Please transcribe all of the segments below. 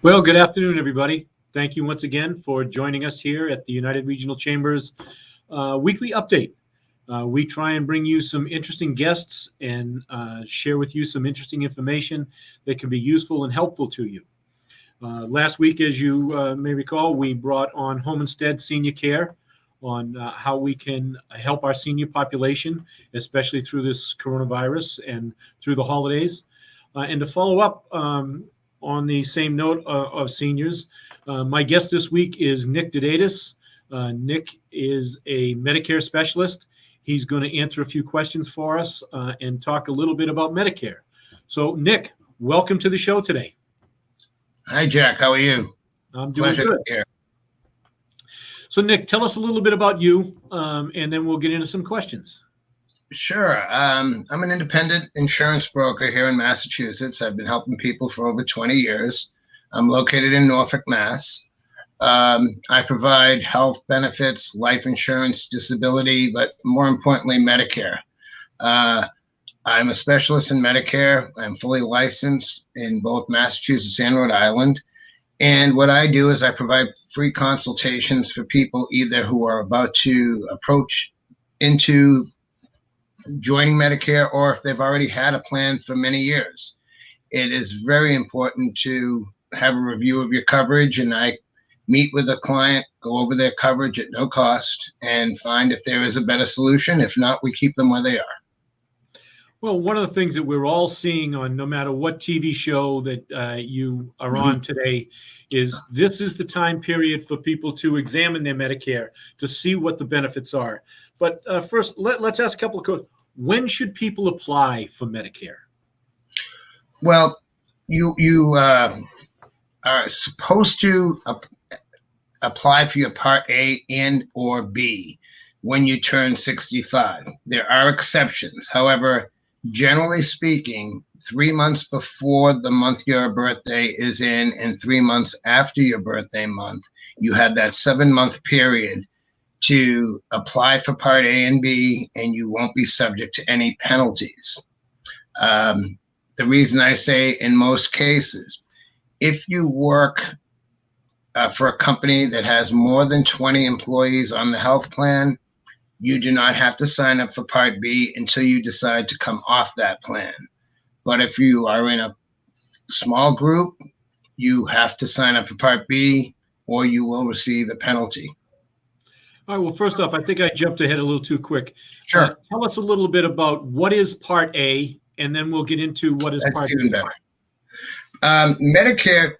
Well, good afternoon, everybody. Thank you once again for joining us here at the United Regional Chambers weekly update. We try and bring you some interesting guests and share with you some interesting information that can be useful and helpful to you. Last week, as you may recall, we brought on Home Instead Senior Care on how we can help our senior population, especially through this coronavirus and through the holidays. And to follow up on the same note of seniors, my guest this week is Nick Dadasis. Nick is a Medicare specialist. He's going to answer a few questions for us and talk a little bit about Medicare. So, Nick, welcome to the show today. Hi, Jack. How are you? I'm doing good. Here. So, Nick, tell us a little bit about you, and then we'll get into some questions. Sure. I'm an independent insurance broker here in Massachusetts. I've been helping people for over 20 years. I'm located in Norfolk, Mass. I provide health benefits, life insurance, disability, but more importantly, Medicare. I'm a specialist in Medicare. I'm fully licensed in both Massachusetts and Rhode Island. And what I do is I provide free consultations for people either who are about to approach into joining Medicare or if they've already had a plan for many years. It is very important to have a review of your coverage, and I meet with a client, go over their coverage at no cost, and find if there is a better solution. If not, we keep them where they are. Well, one of the things that we're all seeing on no matter what TV show that you are on today is this is the time period for people to examine their Medicare to see what the benefits are. But first, let's ask a couple of questions. When should people apply for Medicare? Well, you are supposed to apply for your Part A and or B when you turn 65. There are exceptions. However, generally speaking, 3 months before the month your birthday is in and 3 months after your birthday month, you have that 7-month period to apply for Part A and B, and you won't be subject to any penalties. The reason I say in most cases, if you work for a company that has more than 20 employees on the health plan, you do not have to sign up for Part B until you decide to come off that plan. But if you are in a small group, you have to sign up for Part B or you will receive a penalty. All right. Well, first off, I think I jumped ahead a little too quick. Sure. Tell us a little bit about what is Part A, and then we'll get into what is Part B. Better. Medicare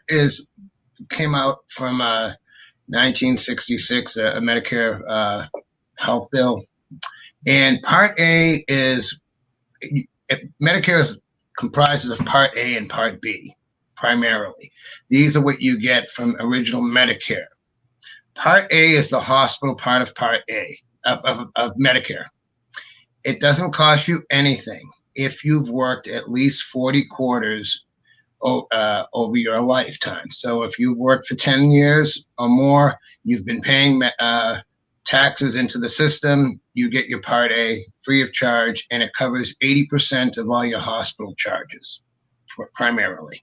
came out from 1966, a Medicare health bill, and Part A is Medicare comprises of Part A and Part B primarily. These are what you get from original Medicare. Part A is the hospital part of Part A of Medicare. It doesn't cost you anything if you've worked at least 40 quarters over your lifetime. So if you've worked for 10 years or more, you've been paying taxes into the system, you get your Part A free of charge, and it covers 80% of all your hospital charges primarily.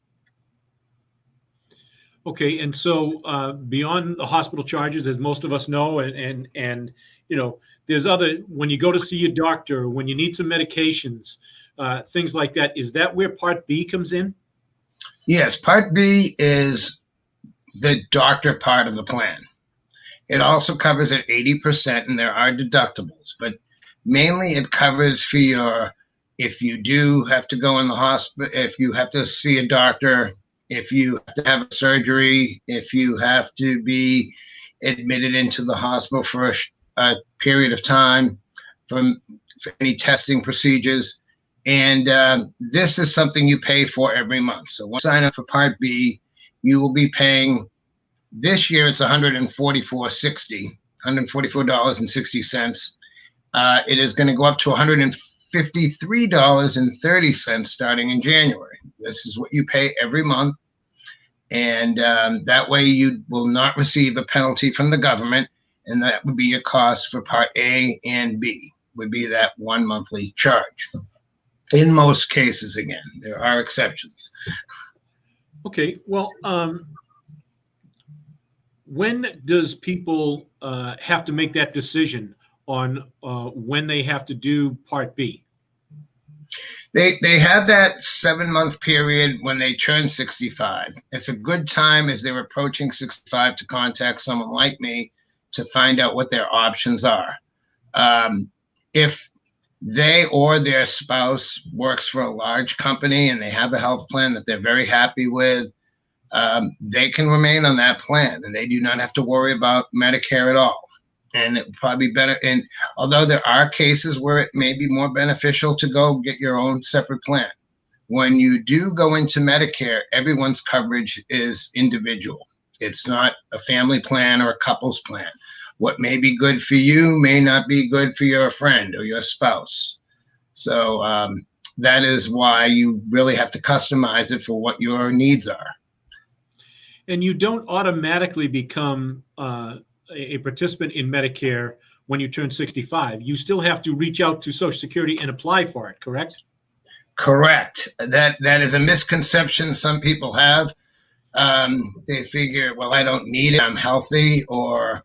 Okay, and so beyond the hospital charges, as most of us know, and you know, there's other, when you go to see your doctor, when you need some medications, things like that. Is that where Part B comes in? Yes, Part B is the doctor part of the plan. It also covers at 80%, and there are deductibles, but mainly it covers for your, if you do have to go in the hospital, if you have to see a doctor, if you have to have a surgery, if you have to be admitted into the hospital for a period of time for any testing procedures. And this is something you pay for every month. So once you sign up for Part B, you will be paying, this year it's $144.60. It is going to go up to $153.30 starting in January. This is what you pay every month. And that way you will not receive a penalty from the government. And that would be your cost for Part A and B, would be that one monthly charge. In most cases, again, there are exceptions. Okay, well, When does people have to make that decision on when they have to do Part B? They have that 7 month period when they turn 65. It's a good time as they're approaching 65 to contact someone like me to find out what their options are. If they or their spouse works for a large company and they have a health plan that they're very happy with, they can remain on that plan and they do not have to worry about Medicare at all. And it would probably be better. And although there are cases where it may be more beneficial to go get your own separate plan, when you do go into Medicare, everyone's coverage is individual. It's not a family plan or a couple's plan. What may be good for you may not be good for your friend or your spouse. So that is why you really have to customize it for what your needs are. And you don't automatically become a participant in Medicare when you turn 65. You still have to reach out to Social Security and apply for it, correct? Correct. That is a misconception some people have. They figure, well, I don't need it. I'm healthy, or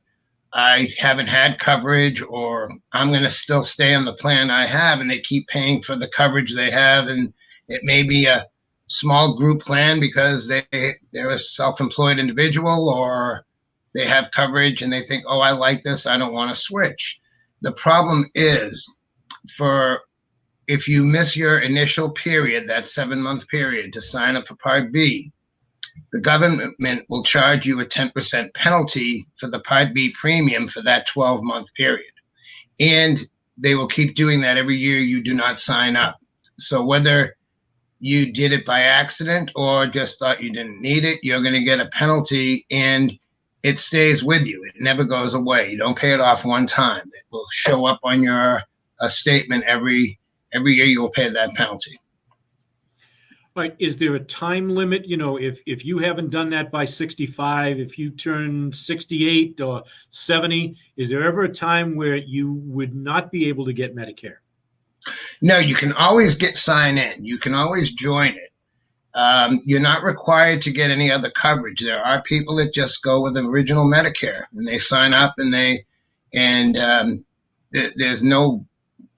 I haven't had coverage, or I'm going to still stay on the plan I have, and they keep paying for the coverage they have. And it may be a small group plan because they're a self-employed individual, or they have coverage and they think, oh, I like this, I don't want to switch. The problem is, if you miss your initial period, that 7 month period to sign up for Part B, the government will charge you a 10% penalty for the Part B premium for that 12-month period. And they will keep doing that every year you do not sign up. So whether you did it by accident or just thought you didn't need it, you're going to get a penalty, and it stays with you. It never goes away. You don't pay it off one time. It will show up on your statement every year. You will pay that penalty. Right. Is there a time limit? You know, if you haven't done that by 65, if you turn 68 or 70, is there ever a time where you would not be able to get Medicare? No, you can always sign in. You can always join it. You're not required to get any other coverage. There are people that just go with the original Medicare and they sign up, and there's no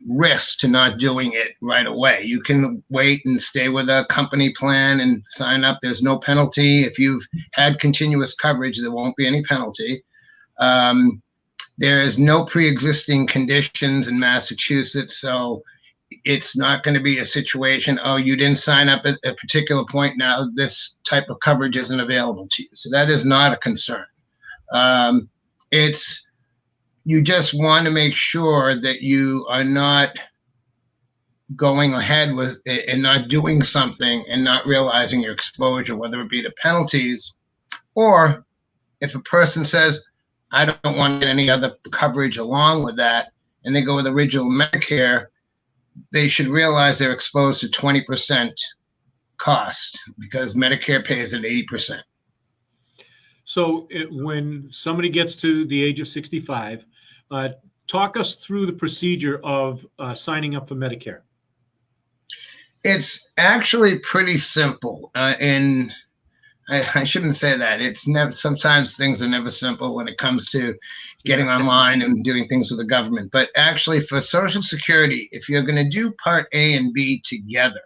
risk to not doing it right away. You can wait and stay with a company plan and sign up. There's no penalty. If you've had continuous coverage, there won't be any penalty. There is no pre-existing conditions in Massachusetts, so it's not going to be a situation, oh, you didn't sign up at a particular point, now this type of coverage isn't available to you. So that is not a concern. You just want to make sure that you are not going ahead with it and not doing something and not realizing your exposure, whether it be to penalties, or if a person says, I don't want any other coverage along with that, and they go with original Medicare, they should realize they're exposed to 20% cost because Medicare pays at 80%. So when somebody gets to the age of 65, talk us through the procedure of signing up for Medicare. It's actually pretty simple. And I shouldn't say that. It's never. Sometimes things are never simple when it comes to getting online and doing things with the government. But actually, for Social Security, if you're going to do Part A and B together,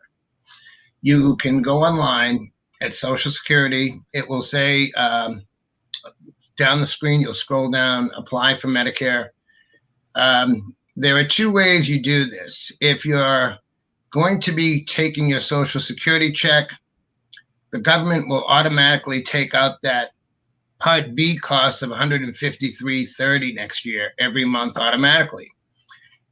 you can go online at Social Security. It will say down the screen, you'll scroll down, apply for Medicare. There are two ways you do this. If you're going to be taking your Social Security check, the government will automatically take out that Part B cost of $153.30 next year every month automatically.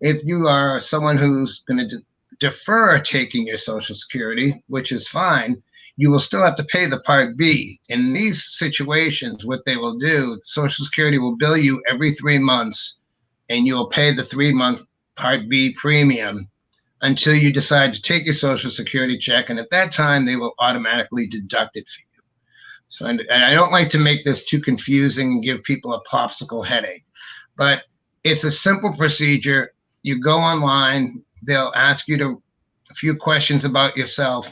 If you are someone who's going to defer taking your Social Security, which is fine, you will still have to pay the Part B. In these situations, what they will do, Social Security will bill you every 3 months, and you will pay the 3-month Part B premium until you decide to take your Social Security check, and at that time, they will automatically deduct it for you. So, and I don't like to make this too confusing and give people a popsicle headache, but it's a simple procedure. You go online, they'll ask you a few questions about yourself.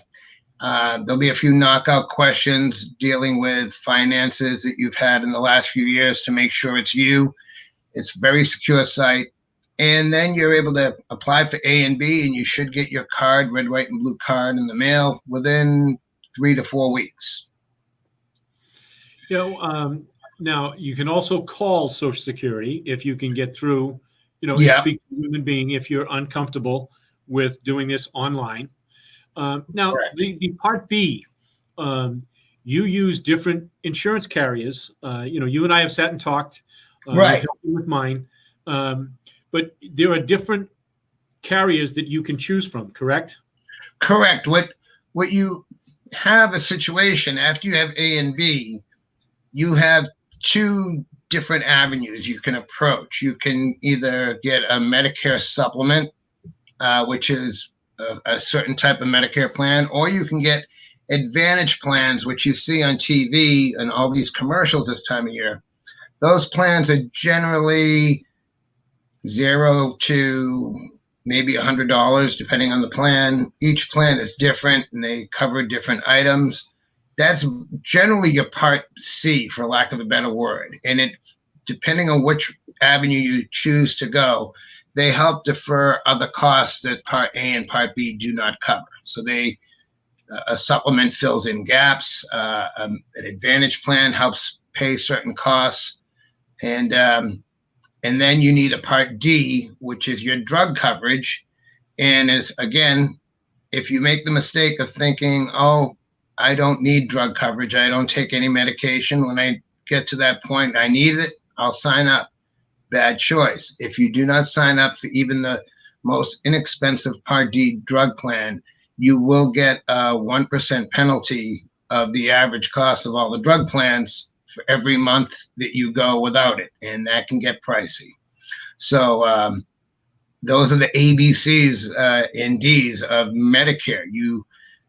There'll be a few knockout questions dealing with finances that you've had in the last few years to make sure it's you. It's a very secure site. And then you're able to apply for A and B, and you should get your card, red, white, and blue card in the mail within 3 to 4 weeks. Now you can also call Social Security if you can get through, and Yeah, speak to a human being if you're uncomfortable with doing this online. Now, correct. the Part B, you use different insurance carriers. You and I have sat and talked. Right. You've helped me with mine. But there are different carriers that you can choose from, correct? Correct. What you have a situation after you have A and B, you have two different avenues you can approach. You can either get a Medicare supplement, which is a certain type of Medicare plan, or you can get Advantage plans, which you see on TV and all these commercials this time of year. Those plans are generally $0 to maybe $100, depending on the plan. Each plan is different and they cover different items. That's generally your Part C, for lack of a better word. And it, depending on which avenue you choose to go, they help defer other costs that Part A and Part B do not cover. So a supplement fills in gaps. An Advantage plan helps pay certain costs, and then you need a Part D, which is your drug coverage. And is, again, if you make the mistake of thinking, oh, I don't need drug coverage, I don't take any medication, when I get to that point, I need it, I'll sign up. Bad choice. If you do not sign up for even the most inexpensive Part D drug plan, you will get a 1% penalty of the average cost of all the drug plans for every month that you go without it. And that can get pricey. So those are the ABCs and Ds of Medicare.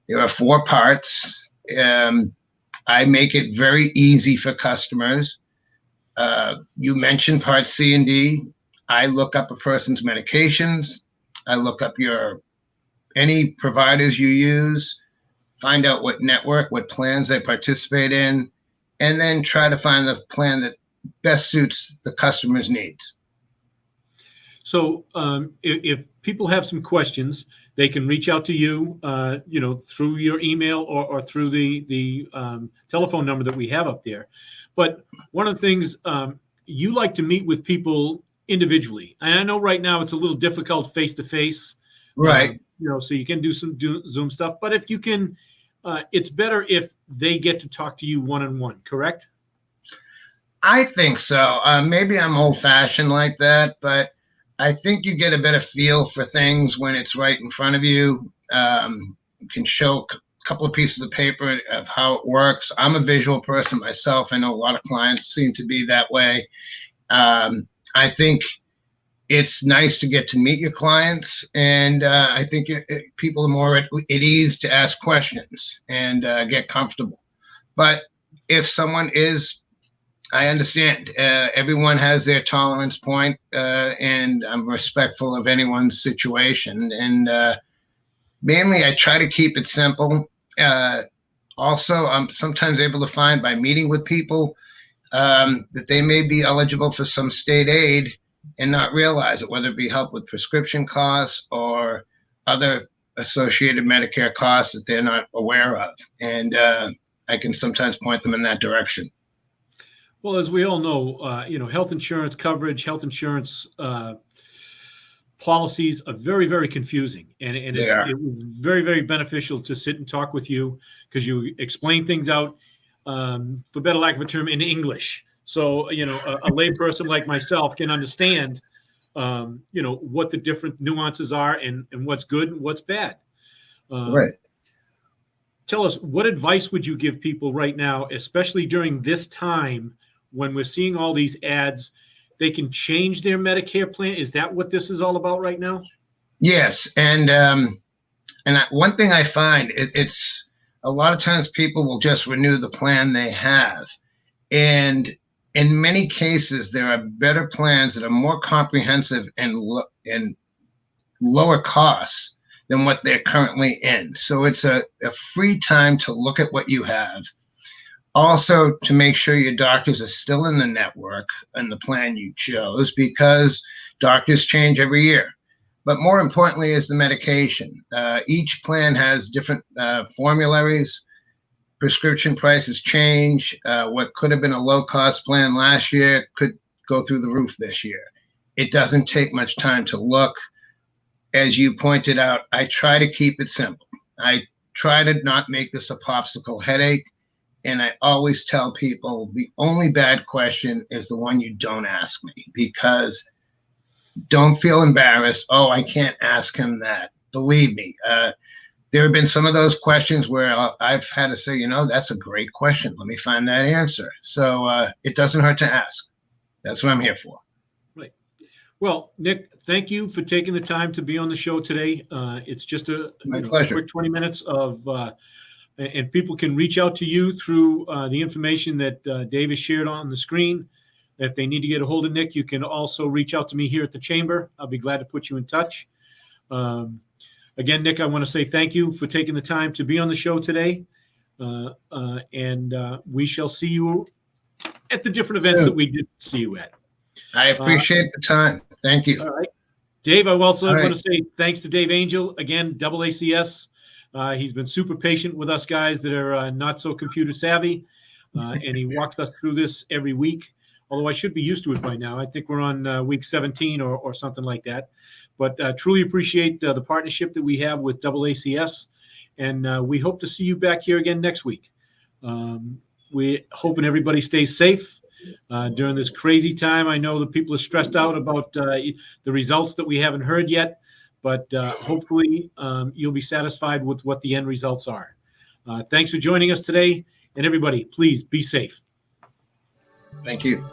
There are 4 parts. I make it very easy for customers. You mentioned Part C and D. I look up a person's medications. I look up any providers you use, find out what network, what plans they participate in, and then try to find the plan that best suits the customer's needs. So if people have some questions, they can reach out to you, through your email or through the telephone number that we have up there. But one of the things, you like to meet with people individually. And I know right now it's a little difficult face-to-face. Right. So you can do some Zoom stuff. But if you can, it's better if they get to talk to you one-on-one, correct? I think so. Maybe I'm old-fashioned like that, but I think you get a better feel for things when it's right in front of you. You can show a couple of pieces of paper of how it works. I'm a visual person myself. I know a lot of clients seem to be that way. I think it's nice to get to meet your clients, and I think people are more at ease to ask questions and get comfortable. But if someone is, I understand. Everyone has their tolerance point, and I'm respectful of anyone's situation. And mainly, I try to keep it simple. Also, I'm sometimes able to find by meeting with people that they may be eligible for some state aid and not realize it, whether it be help with prescription costs or other associated Medicare costs that they're not aware of. And I can sometimes point them in that direction. Well, as we all know, health insurance coverage, health insurance policies are very, very confusing. And it was very, very beneficial to sit and talk with you because you explain things out, for better lack of a term, in English. So, a layperson like myself can understand, what the different nuances are and what's good and what's bad. Right. Tell us, what advice would you give people right now, especially during this time when we're seeing all these ads? They can change their Medicare plan. Is that what this is all about right now? Yes. And one thing I find, it's a lot of times people will just renew the plan they have. And in many cases, there are better plans that are more comprehensive and lower costs than what they're currently in. So it's a free time to look at what you have. Also, to make sure your doctors are still in the network and the plan you chose, because doctors change every year. But more importantly is the medication. Each plan has different formularies. Prescription prices change. What could have been a low-cost plan last year could go through the roof this year. It doesn't take much time to look. As you pointed out, I try to keep it simple. I try to not make this a popsicle headache. And I always tell people the only bad question is the one you don't ask me, because don't feel embarrassed. Oh, I can't ask him that. Believe me, there have been some of those questions where I've had to say, that's a great question. Let me find that answer. So it doesn't hurt to ask. That's what I'm here for. Right. Well, Nick, thank you for taking the time to be on the show today. It's just a quick 20 minutes of, and people can reach out to you through the information that Dave has shared on the screen. If they need to get a hold of Nick, you can also reach out to me here at the Chamber. I'll be glad to put you in touch. Again, Nick, I want to say thank you for taking the time to be on the show today. And we shall see you at the different events that we did see you at. I appreciate the time. Thank you. All right. Dave, I also want to say thanks to Dave Angel. Again, AACS. He's been super patient with us guys that are not so computer savvy. And he walks us through this every week. Although I should be used to it by now. I think we're on week 17 or something like that. But truly appreciate the partnership that we have with AACS. And we hope to see you back here again next week. We're hoping everybody stays safe during this crazy time. I know that people are stressed out about the results that we haven't heard yet. But hopefully you'll be satisfied with what the end results are. Thanks for joining us today. And everybody, please be safe. Thank you.